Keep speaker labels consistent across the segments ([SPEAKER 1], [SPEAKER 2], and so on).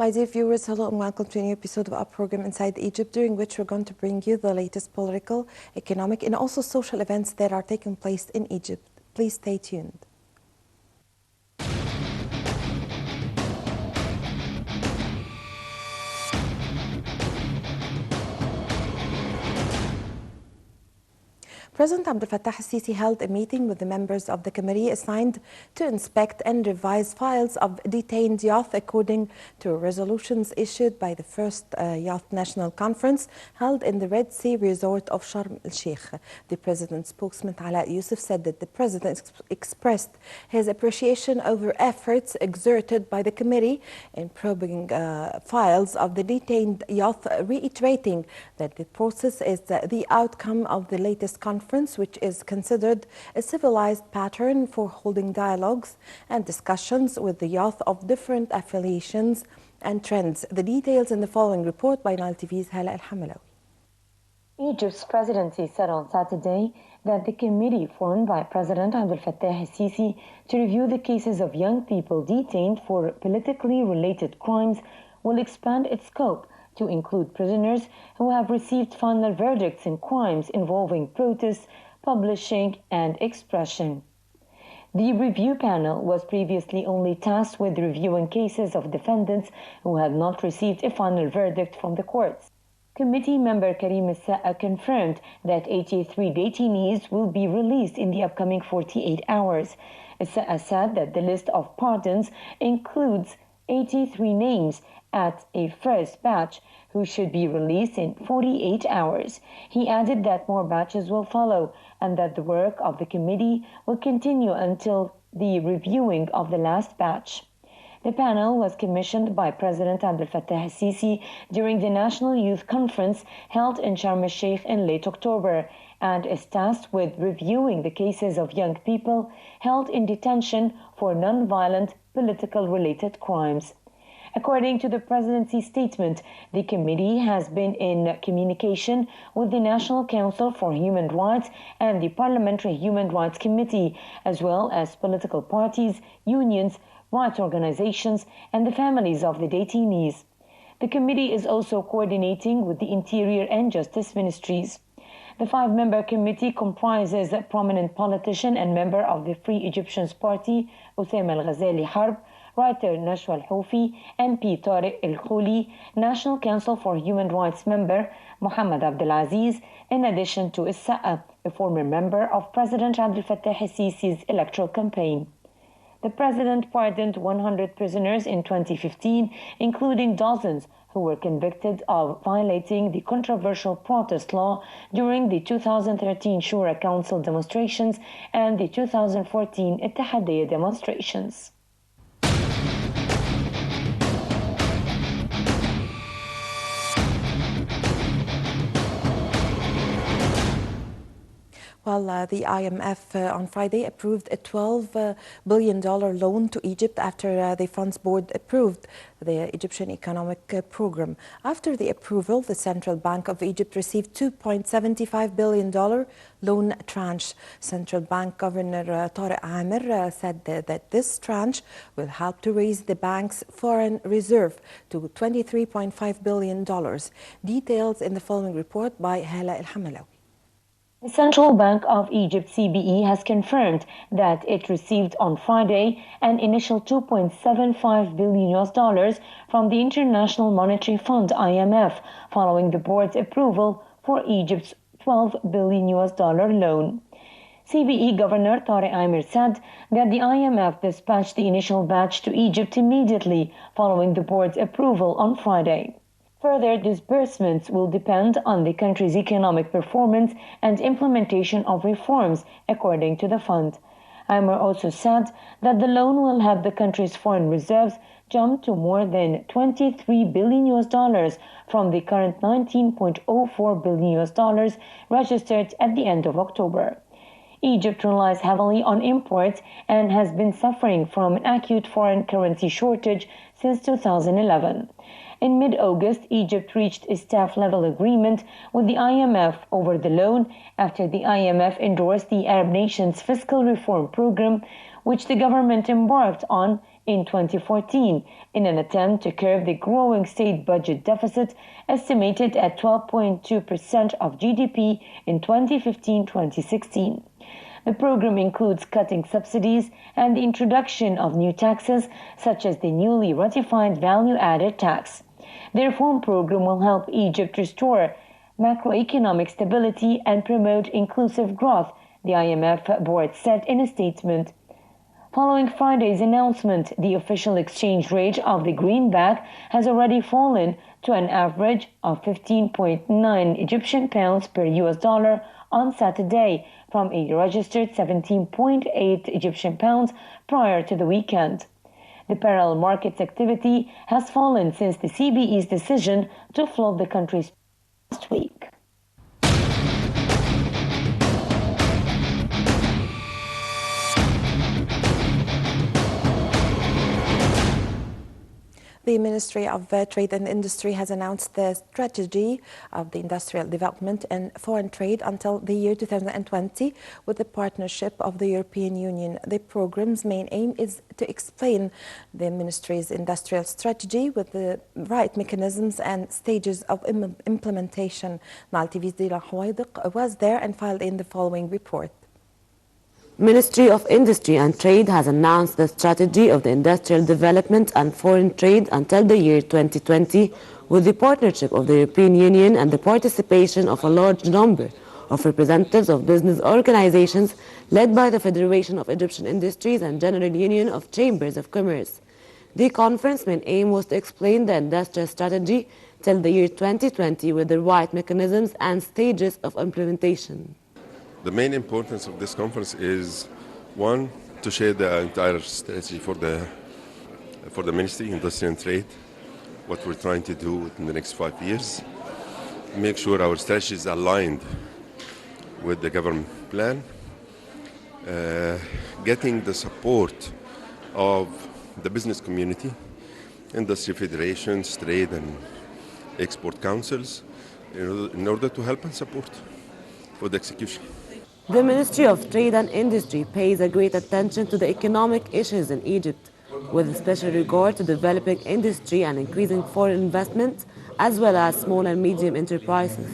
[SPEAKER 1] My dear viewers, hello and welcome to a new episode of our program Inside Egypt, during which we're going to bring you the latest political, economic and also social events that are taking place in Egypt. Please stay tuned. President Abdel Fattah al-Sisi held a meeting with the members of the committee assigned to inspect and revise files of detained youth according to resolutions issued by the first Youth National Conference held in the Red Sea resort of Sharm el-Sheikh. The president's spokesman Ala Yusuf said that the president expressed his appreciation over efforts exerted by the committee in probing files of the detained youth, reiterating that the process is the outcome of the latest conference, which is considered a civilized pattern for holding dialogues and discussions with the youth of different affiliations and trends. The details in the following report by Nile TV's Hala al-Hamalawi.
[SPEAKER 2] Egypt's presidency said on Saturday that the committee formed by President Abdel Fattah al-Sisi to review the cases of young people detained for politically related crimes will expand its scope to include prisoners who have received final verdicts in crimes involving protest, publishing, and expression. The review panel was previously only tasked with reviewing cases of defendants who had not received a final verdict from the courts. Committee member Karim al-Sa'a confirmed that 83 detainees will be released in the upcoming 48 hours. Al-Sa'a said that the list of pardons includes 83 names at a first batch who should be released in 48 hours. He added that more batches will follow and that the work of the committee will continue until the reviewing of the last batch. The panel was commissioned by President Abdel Fattah al-Sisi during the National Youth Conference held in Sharm el-Sheikh in late October and is tasked with reviewing the cases of young people held in detention for non-violent political-related crimes. According to the presidency statement, the committee has been in communication with the National Council for Human Rights and the Parliamentary Human Rights Committee, as well as political parties, unions, rights organizations, and the families of the detainees. The committee is also coordinating with the Interior and Justice Ministries. The five-member committee comprises a prominent politician and member of the Free Egyptians Party, Osama al-Ghazali Harb, writer Nashwa al-Houfi, MP Tariq el-Khouli, National Council for Human Rights member Mohammed Abdelaziz, in addition to Al-Sa'a, a former member of President Abdel Fattah al-Sisi's electoral campaign. The president pardoned 100 prisoners in 2015, including dozens who were convicted of violating the controversial protest law during the 2013 Shura Council demonstrations and the 2014 Ittihadiyya demonstrations.
[SPEAKER 1] Well, the IMF on Friday approved a $12 billion loan to Egypt after the Funds Board approved the Egyptian economic program. After the approval, the Central Bank of Egypt received $2.75 billion loan tranche. Central Bank Governor Tariq Amir said that this tranche will help to raise the bank's foreign reserve to $23.5 billion. Details in the following report by Hala al-Hamalawi.
[SPEAKER 2] The Central Bank of Egypt, CBE, has confirmed that it received on Friday an initial $2.75 billion from the International Monetary Fund, IMF, following the board's approval for Egypt's $12 billion loan. CBE Governor Tariq Amir said that the IMF dispatched the initial batch to Egypt immediately following the board's approval on Friday. Further disbursements will depend on the country's economic performance and implementation of reforms, according to the fund. Amir also said that the loan will have the country's foreign reserves jump to more than $23 billion from the current $19.04 billion registered at the end of October. Egypt relies heavily on imports and has been suffering from an acute foreign currency shortage since 2011. In mid-August, Egypt reached a staff-level agreement with the IMF over the loan after the IMF endorsed the Arab nation's fiscal reform program, which the government embarked on in 2014 in an attempt to curb the growing state budget deficit estimated at 12.2% of GDP in 2015-2016. The program includes cutting subsidies and the introduction of new taxes, such as the newly ratified value-added tax. The reform program will help Egypt restore macroeconomic stability and promote inclusive growth, the IMF board said in a statement. Following Friday's announcement, the official exchange rate of the greenback has already fallen to an average of 15.9 Egyptian pounds per US dollar on Saturday, from a registered 17.8 Egyptian pounds prior to the weekend. The parallel markets activity has fallen since the CBE's decision to float the country's last week.
[SPEAKER 1] The Ministry of Trade and Industry has announced the strategy of the industrial development and foreign trade until the year 2020 with the partnership of the European Union. The program's main aim is to explain the Ministry's industrial strategy with the right mechanisms and stages of implementation. Nile TV's Dila Hawaidiq was there and filed in the following report.
[SPEAKER 3] Ministry of Industry and Trade has announced the strategy of the industrial development and foreign trade until the year 2020 with the partnership of the European Union and the participation of a large number of representatives of business organizations led by the Federation of Egyptian Industries and General Union of Chambers of Commerce. The conference main aim was to explain the industrial strategy till the year 2020 with the right mechanisms and stages of implementation.
[SPEAKER 4] The main importance of this conference is, one, to share the entire strategy for the Ministry, Industry and Trade, what we're trying to do in the next 5 years, make sure our strategy is aligned with the government plan, getting the support of the business community, industry federations, trade and export councils, in order to help and support for the execution.
[SPEAKER 3] The Ministry of Trade and Industry pays a great attention to the economic issues in Egypt, with special regard to developing industry and increasing foreign investment, as well as small and medium enterprises.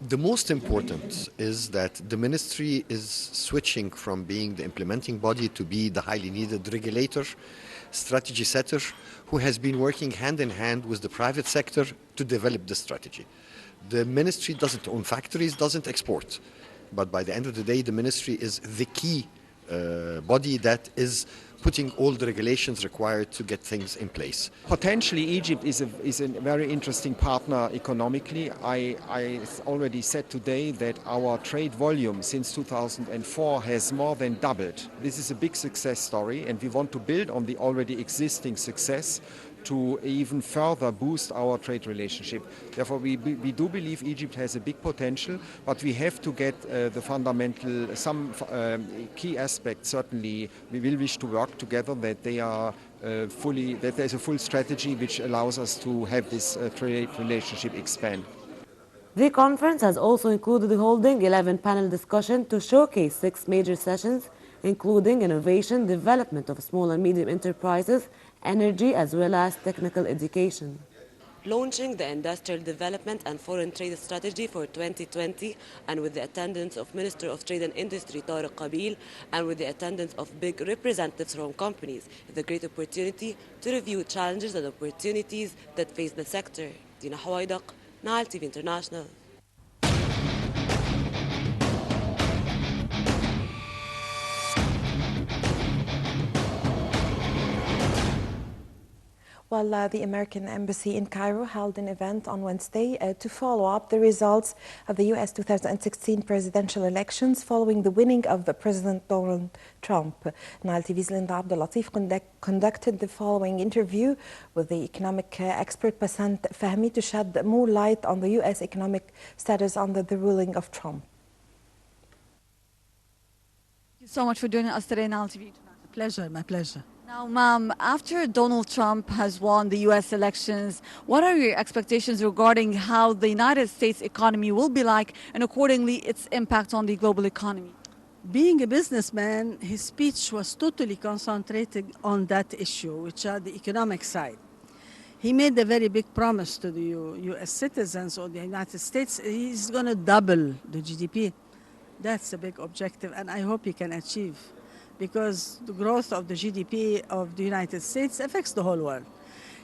[SPEAKER 5] The most important is that the ministry is switching from being the implementing body to be the highly needed regulator, strategy setter, who has been working hand in hand with the private sector to develop the strategy. The ministry doesn't own factories, doesn't export. But by the end of the day, the ministry is the key body that is putting all the regulations required to get things in place.
[SPEAKER 6] Potentially, Egypt is a very interesting partner economically. I already said today that our trade volume since 2004 has more than doubled. This is a big success story, and we want to build on the already existing success to even further boost our trade relationship. Therefore, we do believe Egypt has a big potential, but we have to get some key aspects. Certainly, we will wish to work together that that there's a full strategy which allows us to have this trade relationship expand.
[SPEAKER 3] The conference has also included holding 11 panel discussions to showcase 6 major sessions, including innovation, development of small and medium enterprises, energy, as well as technical education. Launching the Industrial Development and Foreign Trade Strategy for 2020, and with the attendance of Minister of Trade and Industry Tariq Qabil, and with the attendance of big representatives from companies, is a great opportunity to review challenges and opportunities that face the sector. Dina Hawaidiq, Nile TV International.
[SPEAKER 1] Well, the American Embassy in Cairo held an event on Wednesday to follow up the results of the U.S. 2016 presidential elections following the winning of President Donald Trump. Nile TV's Linda Abdulatif conducted the following interview with the economic expert Basant Fahmy to shed more light on the U.S. economic status under the ruling of Trump.
[SPEAKER 7] Thank you so much for joining us today, Nile TV.
[SPEAKER 8] Pleasure, my pleasure.
[SPEAKER 7] Now, ma'am, after Donald Trump has won the U.S. elections, what are your expectations regarding how the United States economy will be like and accordingly its impact on the global economy?
[SPEAKER 8] Being a businessman, his speech was totally concentrated on that issue, which are the economic side. He made a very big promise to the U.S. citizens or the United States. He's going to double the GDP. That's a big objective, and I hope he can achieve, because the growth of the GDP of the United States affects the whole world.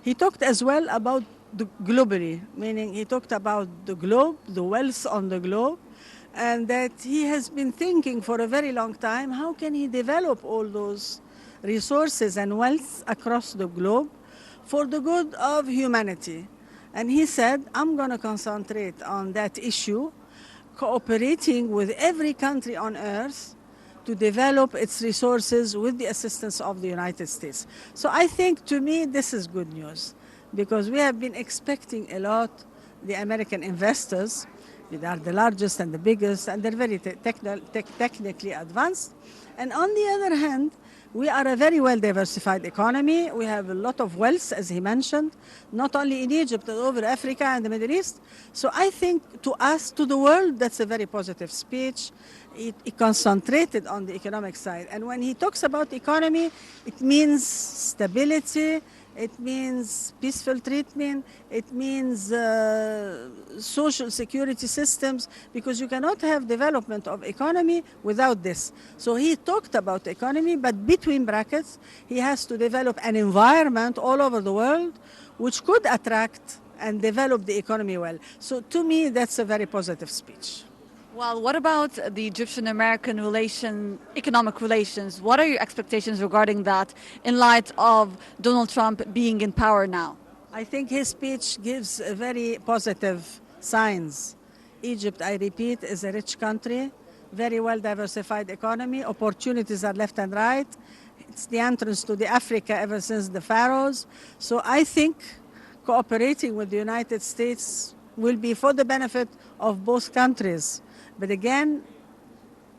[SPEAKER 8] He talked as well about the globally, meaning he talked about the globe, the wealth on the globe, and that he has been thinking for a very long time, how can he develop all those resources and wealth across the globe for the good of humanity. And he said, I'm going to concentrate on that issue, cooperating with every country on earth to develop its resources with the assistance of the United States. So I think, to me, this is good news, because we have been expecting a lot, the American investors. They are the largest and the biggest, and they're very technically advanced. And on the other hand, we are a very well-diversified economy. We have a lot of wealth, as he mentioned, not only in Egypt, but over Africa and the Middle East. So I think, to us, to the world, that's a very positive speech. He concentrated on the economic side. And when he talks about economy, it means stability, it means peaceful treatment, it means social security systems, because you cannot have development of economy without this. So he talked about economy, but between brackets, he has to develop an environment all over the world which could attract and develop the economy well. So to me, that's a very positive speech.
[SPEAKER 7] Well, what about the Egyptian-American economic relations? What are your expectations regarding that in light of Donald Trump being in power now?
[SPEAKER 8] I think his speech gives a very positive signs. Egypt, I repeat, is a rich country, very well-diversified economy. Opportunities are left and right. It's the entrance to the Africa ever since the pharaohs. So I think cooperating with the United States will be for the benefit of both countries. But again,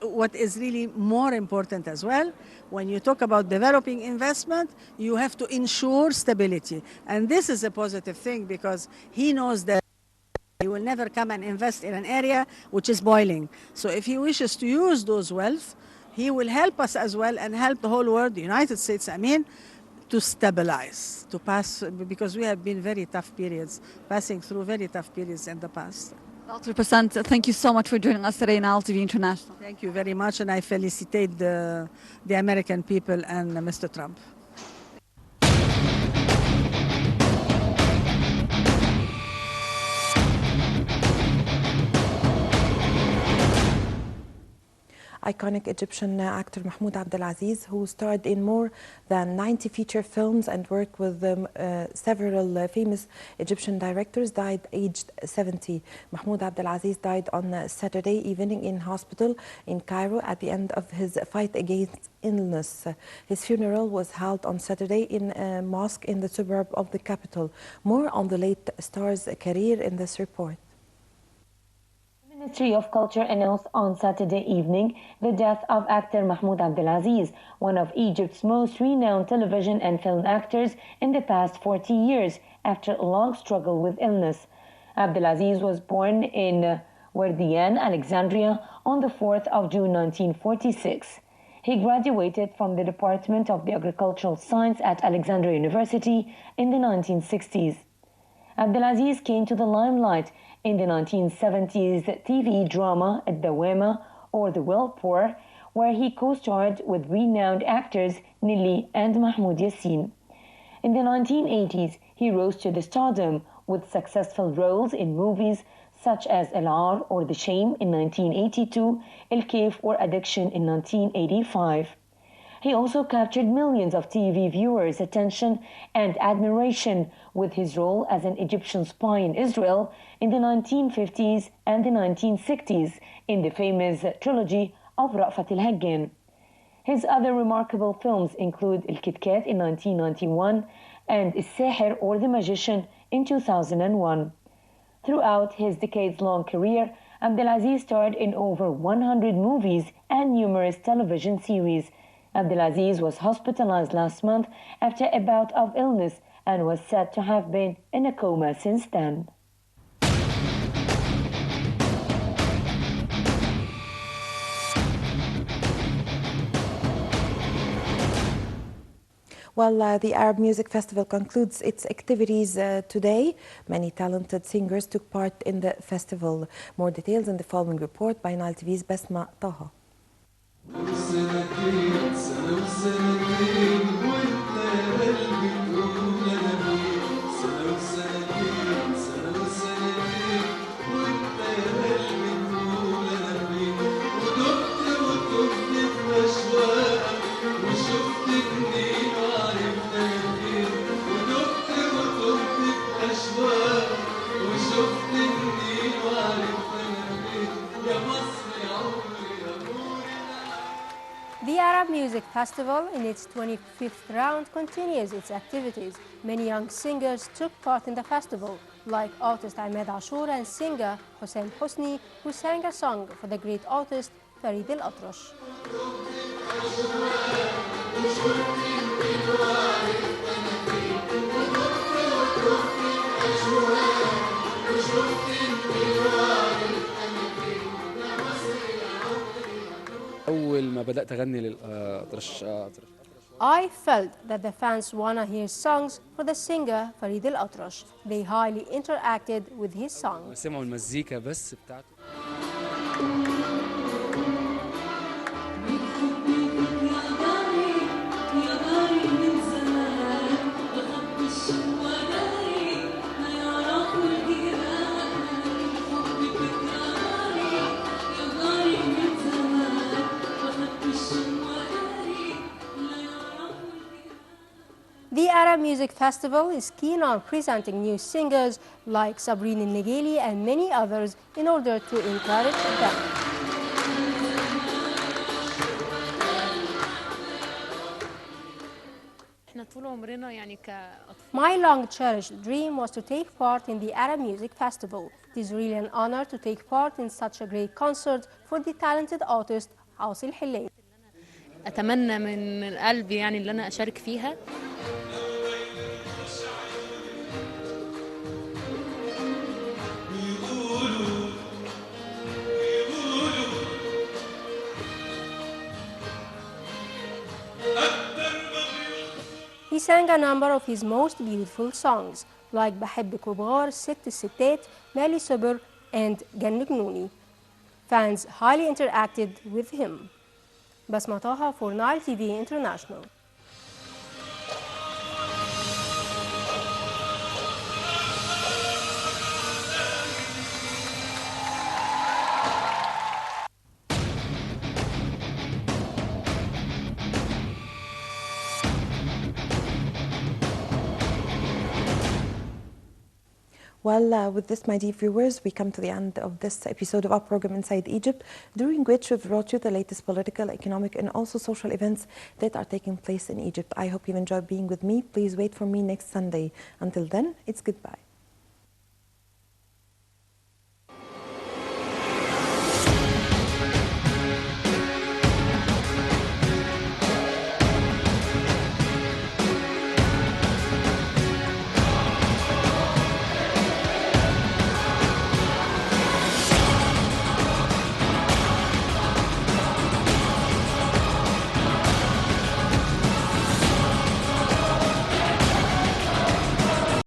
[SPEAKER 8] what is really more important as well, when you talk about developing investment, you have to ensure stability. And this is a positive thing, because he knows that he will never come and invest in an area which is boiling. So if he wishes to use those wealth, he will help us as well and help the whole world, the United States, to stabilize, to pass, because we have been passing through very tough periods in the past.
[SPEAKER 7] Dr. Passant, thank you so much for joining us today on Nile TV International.
[SPEAKER 8] Thank you very much, and I felicitate the American people and Mr. Trump.
[SPEAKER 1] Iconic Egyptian actor Mahmoud Abdelaziz, who starred in more than 90 feature films and worked with several famous Egyptian directors, died aged 70. Mahmoud Abdelaziz died on Saturday evening in hospital in Cairo at the end of his fight against illness. His funeral was held on Saturday in a mosque in the suburb of the capital. More on the late star's career in this report.
[SPEAKER 2] The Ministry of Culture announced on Saturday evening the death of actor Mahmoud Abdelaziz, one of Egypt's most renowned television and film actors in the past 40 years, after a long struggle with illness. Abdelaziz was born in Wardiyan, Alexandria, on the 4th of June 1946. He graduated from the Department of the Agricultural Science at Alexandria University in the 1960s. Abdelaziz came to the limelight in the 1970s TV drama Ad-Dawama, or The Well Poor, where he co-starred with renowned actors Nili and Mahmoud Yassin. In the 1980s, he rose to the stardom with successful roles in movies such as El-Ar or The Shame in 1982, El-Kayf or Addiction in 1985. He also captured millions of TV viewers' attention and admiration with his role as an Egyptian spy in Israel in the 1950s and the 1960s in the famous trilogy of Ra'fat al-Haggin. His other remarkable films include El-Kit Kat in 1991 and Al-Sahir or The Magician in 2001. Throughout his decades-long career, Abdelaziz starred in over 100 movies and numerous television series. Abdelaziz was hospitalized last month after a bout of illness and was said to have been in a coma since then.
[SPEAKER 1] Well, the Arab Music Festival concludes its activities today. Many talented singers took part in the festival. More details in the following report by Nile TV's Basma Taha.
[SPEAKER 9] The Arab Music Festival, in its 25th round, continues its activities. Many young singers took part in the festival, like artist Ahmed Ashour and singer Hussein Hosni, who sang a song for the great artist Farid al-Atrash. I felt that the fans wanna hear songs for the singer Farid al-Atrash. They highly interacted with his song. The Arab Music Festival is keen on presenting new singers like Sabrine Negeli and many others in order to encourage them. My long-cherished dream was to take part in the Arab Music Festival. It is really an honor to take part in such a great concert for the talented artist عاصي الحلاني.
[SPEAKER 10] أتمنى من قلبي يعني اللي أنا أشارك فيها.
[SPEAKER 9] He sang a number of his most beautiful songs, like بحبك وبغار, ست الستات, مالي صبر, and جنجنوني. Fans highly interacted with him. Basma Taha for Nile TV International.
[SPEAKER 1] Well, with this, my dear viewers, we come to the end of this episode of our program Inside Egypt, during which we've brought you the latest political, economic, and also social events that are taking place in Egypt. I hope you've enjoyed being with me. Please wait for me next Sunday. Until then, it's goodbye.